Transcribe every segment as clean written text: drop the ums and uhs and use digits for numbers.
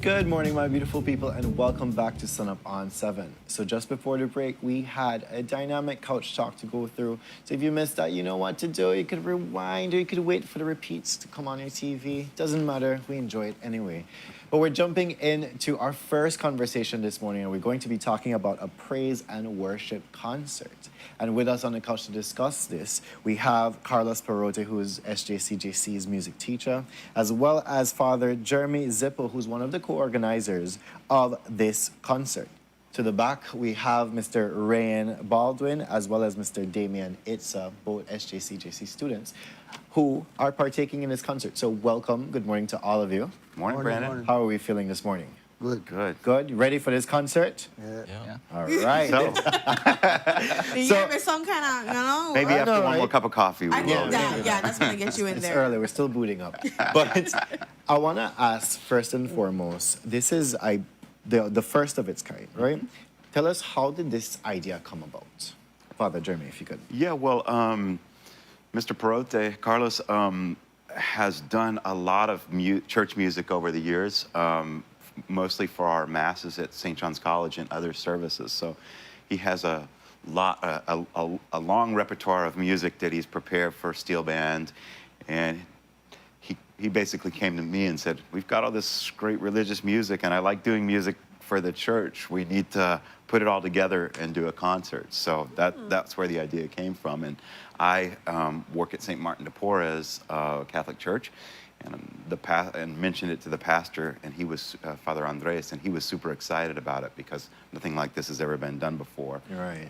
Good morning, my beautiful people, and welcome back to Sunup on 7. So just before the break, we had a dynamic couch talk to go through. So if you missed that, you know what to do. You could rewind or you could wait for the repeats to come on your TV. Doesn't matter. We enjoy it anyway. But we're jumping into our first conversation this morning, and we're going to be talking about a praise and worship concert. And with us on the couch to discuss this, we have Carlos Perrote, who is SJCJC's music teacher, as well as Father Jeremy Zipple, who's one of the co-organizers of this concert. To the back, we have Mr. Rayen Bañdwin, as well as Mr. Damion Itza, both SJCJC students, who are partaking in this concert. So welcome. Good morning to all of you. Morning, Brandon. Morning. How are we feeling this morning? Good. Good. Good? You ready for this concert? Yeah. All right. So, You give me some kind of, maybe I after know, one more right? cup of coffee, we I will. get that. Yeah, that's going to get you in It's there. early. We're still booting up. But I want to ask, first and foremost, this is the first of its kind, right? Tell us, how did this idea come about? Father Jeremy, if you could. Yeah, well, Mr. Perrote, Carlos, has done a lot of church music over the years, mostly for our masses at St. John's College and other services. So he has a long repertoire of music that he's prepared for steel band. And he basically came to me and said, we've got all this great religious music, and I like doing music for the church. We need to put it all together and do a concert. So that's where the idea came from. And I work at St. Martin de Porres Catholic Church, and mentioned it to the pastor, and he was Father Andres, and he was super excited about it because nothing like this has ever been done before. Right.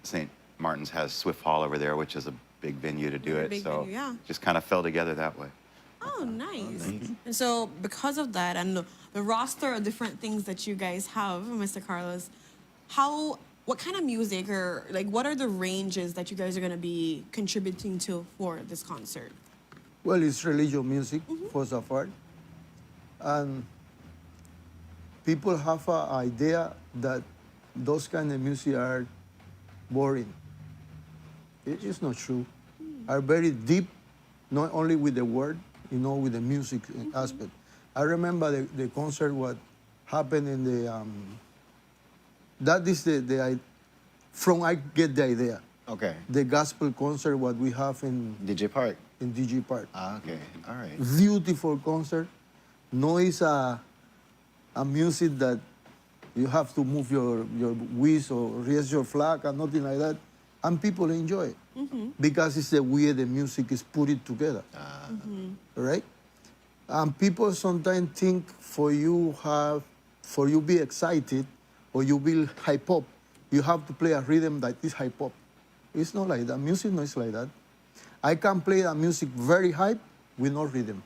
St. Martin's has Swift Hall over there, which is a big venue to do it. Big So venue, yeah. just kind of fell together that way. Oh, nice. And so because of that and the roster of different things that you guys have, Mr. Carlos, what kind of music or like what are the ranges that you guys are going to be contributing to for this concert? Well, it's religious music, first of all. And people have an idea that those kind of music are boring. It is not true. Are very deep, not only with the word, with the music aspect. I remember the concert what happened in the, that is from I get the idea. Okay. The gospel concert what we have in DJ Park. DG Park. Ah, okay. All right. Beautiful concert. No, it's a music that you have to move your waist or raise your flag and nothing like that. And people enjoy it. Because it's the way the music is put it together. Right? And people sometimes think for you be excited or you will hype up, you have to play a rhythm that is hype up. It's not like that. Music no is like that. I can play a music very hype with no rhythm.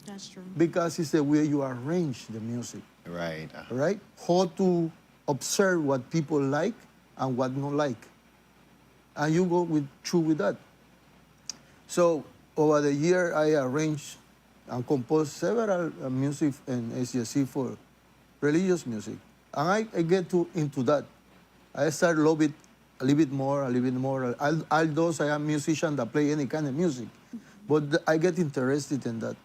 That's true. Because it's the way you arrange the music. Right. Right? How to observe what people like and what not like. And you go through with that. So over the year, I arranged and composed several music in SJC for religious music. And I get into that. I start love it a little bit more. Although I am a musician that play any kind of music, but I get interested in that.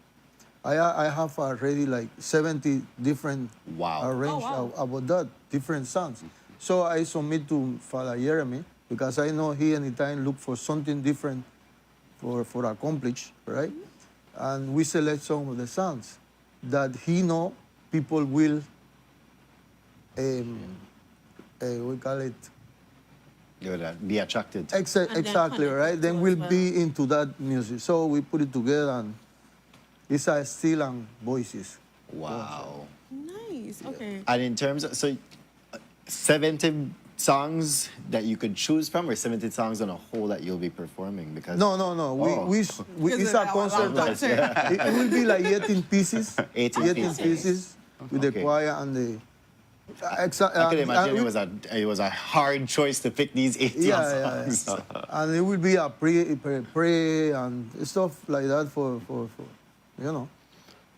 I have already like 70 different arranged about that, different songs. So I submit to Father Jeremy because I know he anytime look for something different for accomplish, right? And we select some of the songs that he know people will, we call it, You would be attracted to. exactly, right? Then we'll be into that music. So we put it together and it's a steel and voices. Wow. Nice. Okay. And in terms of, 70 songs that you could choose from, or 70 songs on a whole that you'll be performing? Because No. We Is it's it a a concert. long concert? It will be like 18 pieces. 18 pieces with the Okay. choir and the. I can imagine it was a hard choice to pick these 18 songs. And it will be a pray and stuff like that for. Yeah,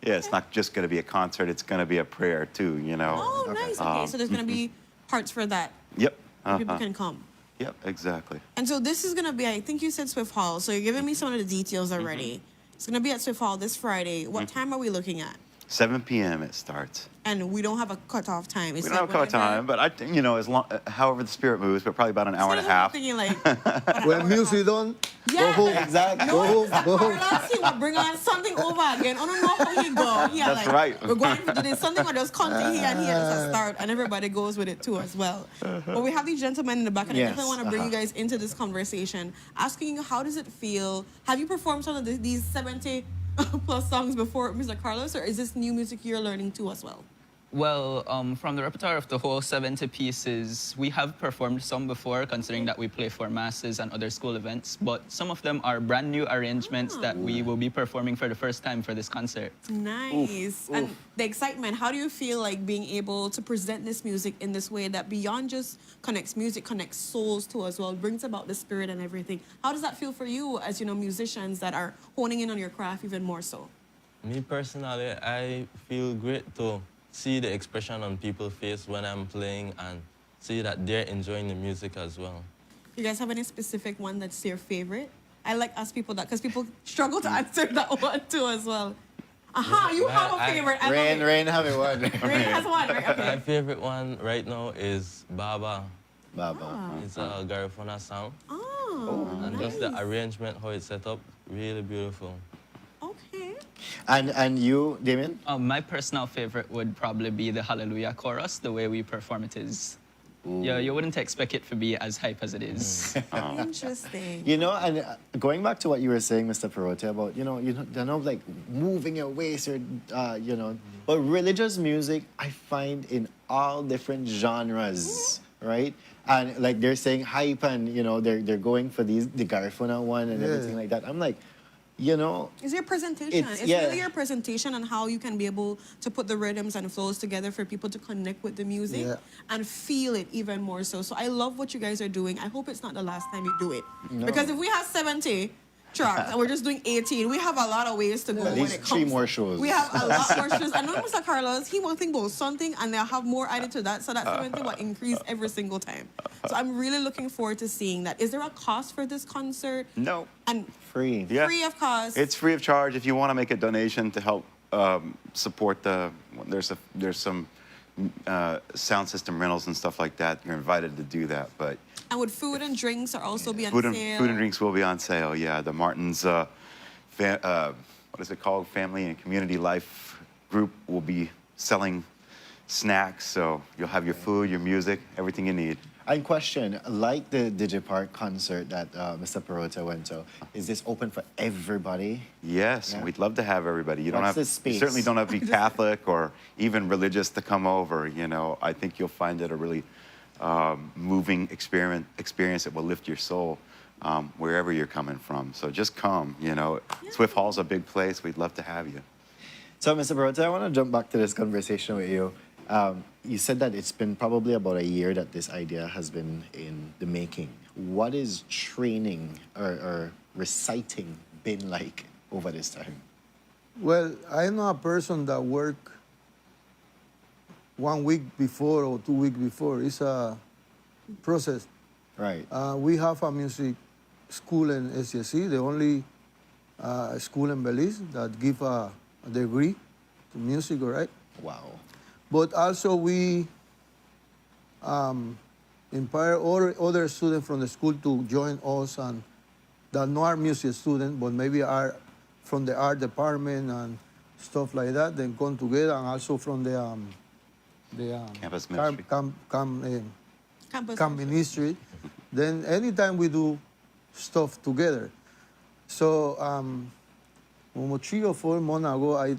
it's not just going to be a concert, it's going to be a prayer too, Oh, nice. Okay, so there's going to be parts for that. Yep. People can come. Yep, exactly. And so this is going to be, I think you said Swift Hall, so you're giving me some of the details already. It's going to be at Swift Hall this Friday. What time are we looking at? 7 p.m. it starts. And we don't have a cutoff time. It's We don't have a whenever- time, but as long, however the spirit moves, but probably about an hour and a So I'm half. thinking like, When music done, go Yeah. home. Exactly. Go home. Go home. Carlos, he will bring on something over again. I don't know how he go. Yeah, That's like, right. We're going to do this. Something will just come to here and here as a start, and everybody goes with it too as well. But we have these gentlemen in the back, and I Yes, definitely want to bring you guys into this conversation, asking you how does it feel? Have you performed some of these 70 plus songs before, Mr. Carlos, or is this new music you're learning too as well? Well, from the repertoire of the whole 70 pieces, we have performed some before, considering that we play for masses and other school events, but some of them are brand new arrangements that we will be performing for the first time for this concert. Nice. And the excitement, how do you feel like being able to present this music in this way that beyond just connects music, connects souls too as well, brings about the spirit and everything? How does that feel for you as, musicians that are honing in on your craft even more so? Me personally, I feel great to see the expression on people's face when I'm playing and see that they're enjoying the music as well. You guys have any specific one that's your favorite? I like ask people that because people struggle to answer that one too as well. Aha, you have a favorite. I love it. Rain having one. Rain has one, right? My Okay. favorite one right now is Baba. Baba. It's a Garifuna song. Oh, And nice. just the arrangement, how it's set up, really beautiful. Okay. And you, Damion? My personal favorite would probably be the Hallelujah chorus. The way we perform it is, yeah, you wouldn't expect it to be as hype as it is. Interesting. And going back to what you were saying, Mr. Perrote, about, like moving your waist or, but religious music, I find in all different genres, right? And like they're saying hype and, they're going for the Garifuna one and Yeah. everything like that. I'm like, It's your presentation. It's- It's yeah. really your presentation on how you can be able to put the rhythms and flows together for people to connect with the music Yeah. and feel it even more so. So I love what you guys are doing. I hope it's not the last time you do it. No. Because if we have 70 tracks and we're just doing 18, we have a lot of ways to go At when least it comes. 3 more shows. We have a lot more shows. I know Mr. Carlos, he will think about something and they'll have more added to that. So that 70 will increase every single time. So I'm really looking forward to seeing that. Is there a cost for this concert? No. And Free. Yeah. free of cost? It's free of charge. If you want to make a donation to help support there's some sound system rentals and stuff like that, you're invited to do that. But And would food and drinks are also be on food sale? and drinks will be on sale. Yeah, the Martin's, what is it called? Family and Community Life Group will be selling snacks. So you'll have your food, your music, everything you need. And question, like the Digipark concert that Mr. Perrote went to, is this open for everybody? Yes, Yeah. we'd love to have everybody. You What's the you space? certainly don't have to be Catholic or even religious to come over. I think you'll find it a really moving experience that will lift your soul wherever you're coming from. So just come. Swift Hall's a big place. We'd love to have you. So, Mr. Perrote, I want to jump back to this conversation with you. You said that it's been probably about a year that this idea has been in the making. What is training or reciting been like over this time? Well, I know a person that work 1 week before or 2 weeks before. It's a process. Right. We have a music school in SJC, the only school in Belize that give a degree to music, all right? Wow. But also we inspire other students from the school to join us and that not are music students, but maybe are from the art department and stuff like that, then come together and also from the Campus ministry. Campus. camp ministry. Then anytime we do stuff together. So almost 3 or 4 months ago, I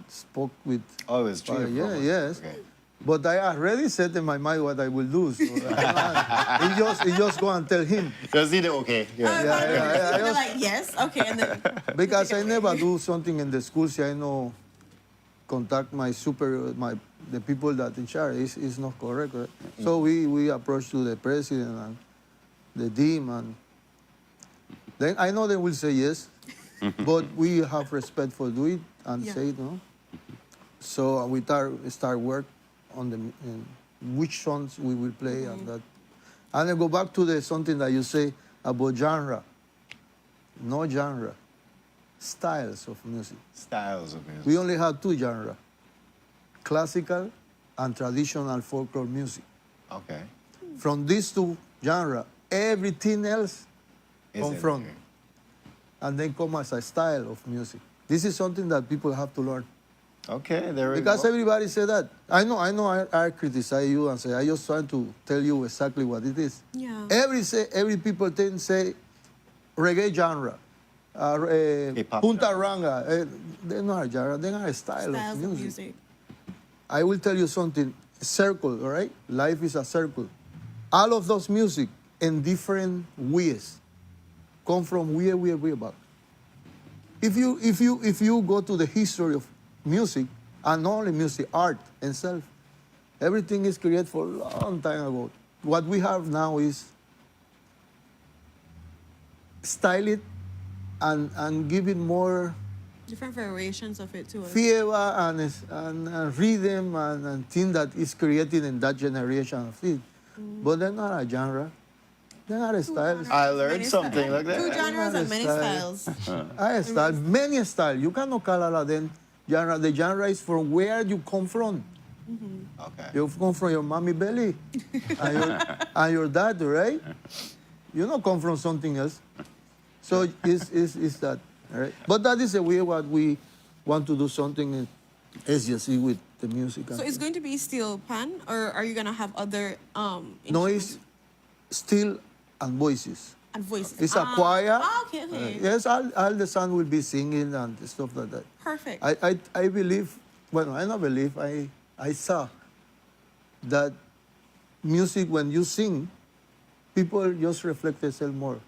spoke with Oh, it was 3 or 4 yeah, months. yes. Okay. But I already set in my mind what I will do. So he just go and tell him. Does he do okay? Yeah. Yeah, They're like, yes, okay, and then Because I never do something in the school, so I know contact the people that in charge is not correct. Right? So we approach to the president and the dean, and then I know they will say yes, but we have respect for do it and Yeah. say no. So we start work on which songs we will play and that. And I go back to something that you say about genre. No genre. styles of music. Styles of music. We only have two genres, classical and traditional folklore music. Okay. From these two genres, everything else Is come in from, here. and then come as a style of music. This is something that people have to learn. Okay, there we Because go. everybody say that. I know I criticize you and say, I just trying to tell you exactly what it is. Yeah. Every people then say reggae genre, Hip-hop punta genre. ranga. They're not a genre, they're not a style Styles of of music. music. I will tell you something, circle, all right? Life is a circle. All of those music in different ways come from way back. If you go to the history of music, and not only music, art itself, everything is created for a long time ago. What we have now is style it and give it more Different variations of it too. flavor and rhythm and thing that is created in that generation of it. But they're not a genre. They're not a style. I learned Many something. styles. Look at Two that. genres and many Style. styles. A style, many style. You cannot call all of them genre. The genre is from where you come from. Okay. You come from your mommy belly and your dad, right? You don't come from something else. So it's that, right? But that is the way what we want to do something in SJC with the music. So it's going to be steel pan, or are you gonna have other Noise, instruments steel, and voices. and voices? It's a choir. Okay. Yes, all the son will be singing and stuff like that. Perfect. I believe, well, I not believe, I saw that music, when you sing, people just reflect themselves more,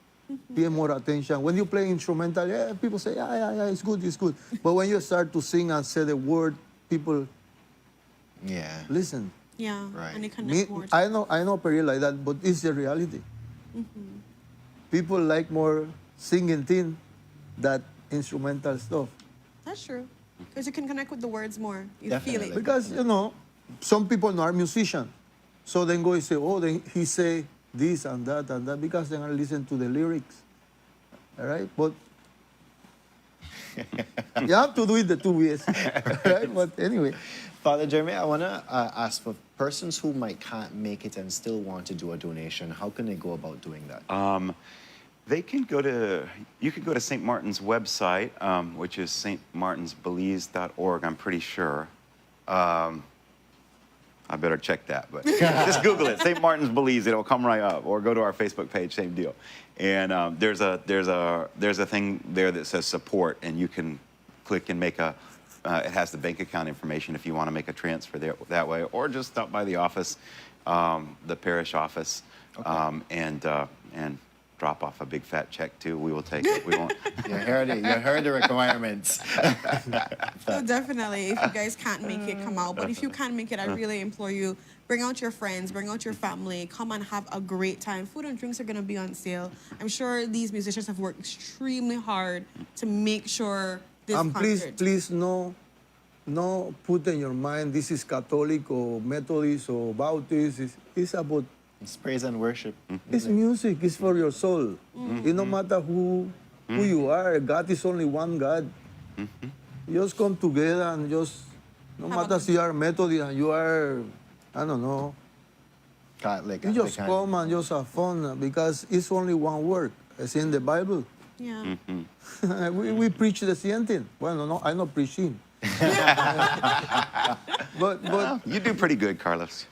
pay more attention. When you play instrumental, yeah, people say, yeah, it's good. But when you start to sing and say the word, people Yeah. listen. Yeah. Right. And they Me, connect more. I know period like that, but it's the reality. People like more singing thing than instrumental stuff. That's true. Because you can connect with the words more. You Definitely. feel it. Because, some people not musicians. So then go and say, then he say this and that, because they're going to listen to the lyrics. All right? But you have to do it the two ways. Right? But anyway, Father Jeremy, I want to ask for persons who can't make it and still want to do a donation. How can they go about doing that? You can go to St. Martin's website, which is stmartinsbelize.org, I'm pretty sure. I better check that, but just Google it, St. Martin's Belize, it'll come right up, or go to our Facebook page, same deal. And there's a thing there that says support, and you can click and make it has the bank account information if you want to make a transfer there that way, or just stop by the office, the parish office, and drop off a big fat check too. We will take it. We won't. You heard the requirements. So definitely, if you guys can't make it, come out. But if you can't make it, I really implore you, bring out your friends, bring out your family, come and have a great time. Food and drinks are going to be on sale. I'm sure these musicians have worked extremely hard to make sure this and concert. please no put in your mind this is Catholic or Methodist or Baptist. It's about It's praise and worship. it's music. It's for your soul. It no matter who you are. God is only one God. Just come together and just no Have a matter if you are Methodist and you are, I don't know. Catholic. You just come and just have fun because it's only one word. It's in the Bible. Yeah. we preach the same thing. Well, no, I'm not preaching. but You do pretty good, Carlos.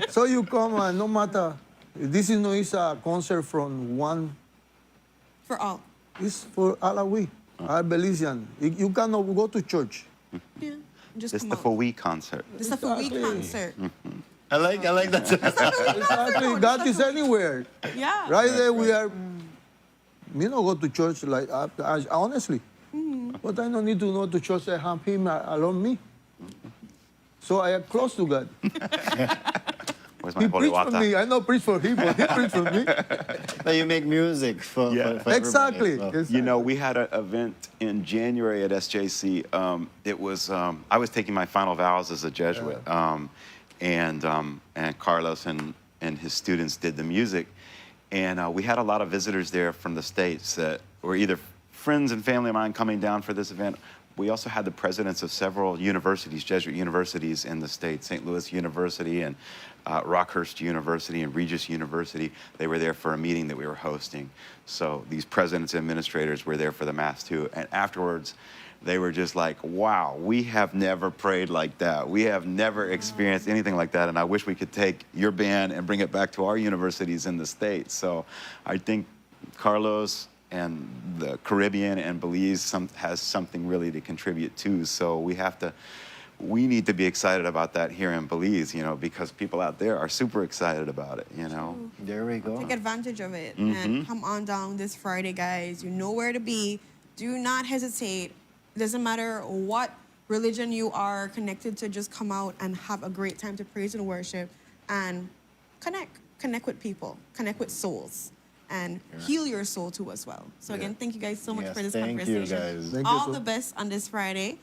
so you come and no matter. This is not a concert from one. For all. It's for all of we, our Belizean. You cannot go to church. Yeah. Just It's come the out. For We concert. It's a for we Exactly. concert. I like that. Exactly. God is anywhere. Yeah. Right there we are. We don't go to church like honestly. But I don't need to go to church. I have Him alone me. So I am close to God. Where's my He holy preached for water? me. I not preach for Him, but He preached for me. But you make music for everybody Exactly. as well. Exactly. We had an event in January at SJC. It was I was taking my final vows as a Jesuit, and Carlos and his students did the music, and we had a lot of visitors there from the States that were either friends and family of mine coming down for this event. We also had the presidents of several universities, Jesuit universities in the state, St. Louis University and Rockhurst University and Regis University. They were there for a meeting that we were hosting. So these presidents and administrators were there for the Mass too. And afterwards, they were just like, wow, we have never prayed like that. We have never experienced anything like that. And I wish we could take your band and bring it back to our universities in the States. So I think Carlos and the Caribbean and Belize has something really to contribute to. So we need to be excited about that here in Belize, you know, because people out there are super excited about it, you know. There we go. Take advantage of it and come on down this Friday, guys. You know where to be. Do not hesitate. Doesn't matter what religion you are connected to, just come out and have a great time to praise and worship and connect with people, connect with souls, and heal your soul too as well. So again, thank you guys so much for this Thank conversation. you guys. Thank you All so- the best on this Friday.